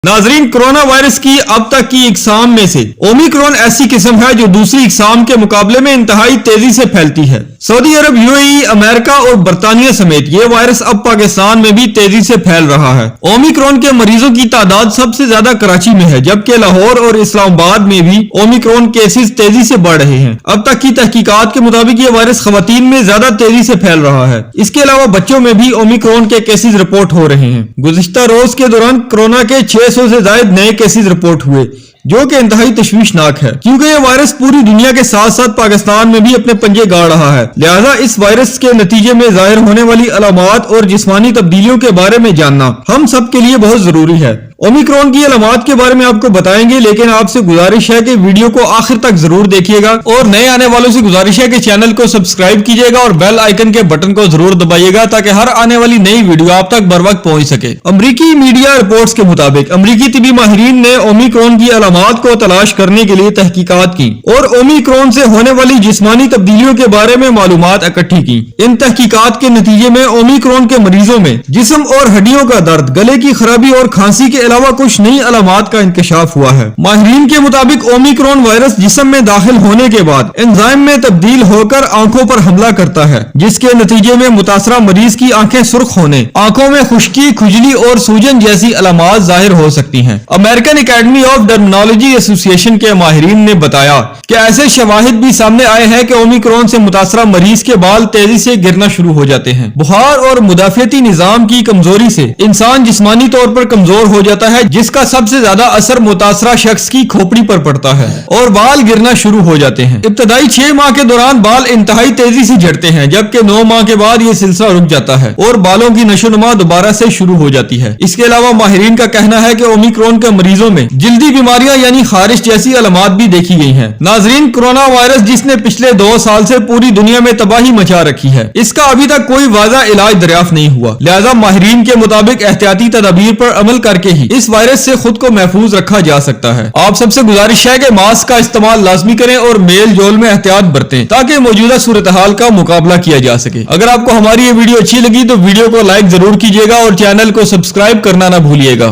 नाजरीन, corona virus की अब तक की इकसाम में से ओमिक्रॉन ऐसी किस्म है जो दूसरी इकसाम के मुकाबले में इंतहाई तेजी से फैलती है। सऊदी अरब, यूएई, अमेरिका और बरतानिया समेत ये वायरस अब पाकिस्तान में भी तेजी से फैल रहा है। ओमिक्रॉन के मरीजों की तादाद सबसे ज्यादा कराची में है, जबकि लाहौर और इस्लामाबाद में भी ओमिक्रॉन केसेस तेजी से बढ़ रहे हैं। अब तक की तहकीकात के मुताबिक ये वायरस खवातीन में ज्यादा तेजी से फैल रहा है। इसके अलावा बच्चों में भी ओमिक्रॉन के केसेस रिपोर्ट हो रहे हैं। गुज़िश्ता रोज के दौरान कोरोना के 600 से ज्यादा नए केसेस रिपोर्ट हुए, जो कि इंतहाई तशवीशनाक है, क्योंकि ये वायरस पूरी दुनिया के साथ साथ पाकिस्तान में भी अपने पंजे गाड़ रहा है। लिहाजा इस वायरस के नतीजे में जाहिर होने वाली अलामात और जिस्मानी तब्दीलियों के बारे में जानना हम सब के लिए बहुत जरूरी है। ओमिक्रॉन की अलामात के बारे में आपको बताएंगे, लेकिन आपसे गुजारिश है कि वीडियो को आखिर तक जरूर देखिएगा और नए आने वालों से गुजारिश है कि चैनल को सब्सक्राइब कीजिएगा और बेल आइकन के बटन को जरूर दबाइएगा ताकि हर आने वाली नई वीडियो आप तक बर वक्त पहुंच सके। अमरीकी मीडिया रिपोर्ट्स के मुताबिक अमरीकी तिबी माहिरीन ने ओमिक्रॉन की अलामात को तलाश करने के लिए तहकीकात की और ओमिक्रॉन से होने वाली जिस्मानी तब्दीलियों के बारे में मालूमात इकट्ठी की। इन तहकीकात के नतीजे में ओमिक्रॉन के मरीजों में जिस्म और हड्डियों का दर्द, गले की खराबी और खांसी के अलावा कुछ नई अलामात का इंकशाफ हुआ है। माहिरीन के मुताबिक ओमिक्रॉन वायरस जिस्म में दाखिल होने के बाद एंजाइम में तब्दील होकर आंखों पर हमला करता है, जिसके नतीजे में मुतासरा मरीज की आंखें सुर्ख होने, आंखों में खुश्की, खुजली और सूजन जैसी अलामात जाहिर हो सकती हैं। American academy of dermatology association के माहिरीन ने बताया कि ऐसे शवाहिद भी सामने आए हैं कि ओमिक्रॉन से मुतासरा मरीज के बाल तेजी से गिरना शुरू हो जाते हैं। बुखार और मुदाफियती निजाम की कमजोरी से इंसान जिस्मानी तौर पर कमजोर हो जाता है, जिसका सबसे ज्यादा असर मुतासरा शख्स की खोपड़ी पर पड़ता है और बाल गिरना शुरू हो जाते हैं। इब्तदाई 6 माह के दौरान बाल इंतहाई तेजी से झड़ते हैं, जबकि 9 माह के बाद ये सिलसिला रुक जाता है और बालों की नशोनुमा दोबारा से शुरू हो जाती है। इसके अलावा माहिरीन का कहना है कि ओमिक्रॉन के मरीजों में जल्दी बीमारियां यानी खारिश जैसी अलामात भी देखी गई हैं। नाजरीन, कोरोना वायरस जिसने पिछले 2 साल से पूरी दुनिया में तबाही मचा रखी है, इसका अभी तक कोई वाज़ा इलाज दरियाफ्त नहीं हुआ। लिहाजा माहिरीन के मुताबिक एहतियाती तदाबीर पर अमल करके ही इस वायरस से खुद को महफूज रखा जा सकता है। आप सबसे गुजारिश है कि मास्क का इस्तेमाल लाजमी करें और मेल जोल में एहतियात बरतें ताकि मौजूदा सूरत हाल का मुकाबला किया जा सके। अगर आपको हमारी ये वीडियो अच्छी लगी तो वीडियो को लाइक जरूर कीजिएगा और चैनल को सब्सक्राइब करना ना भूलिएगा।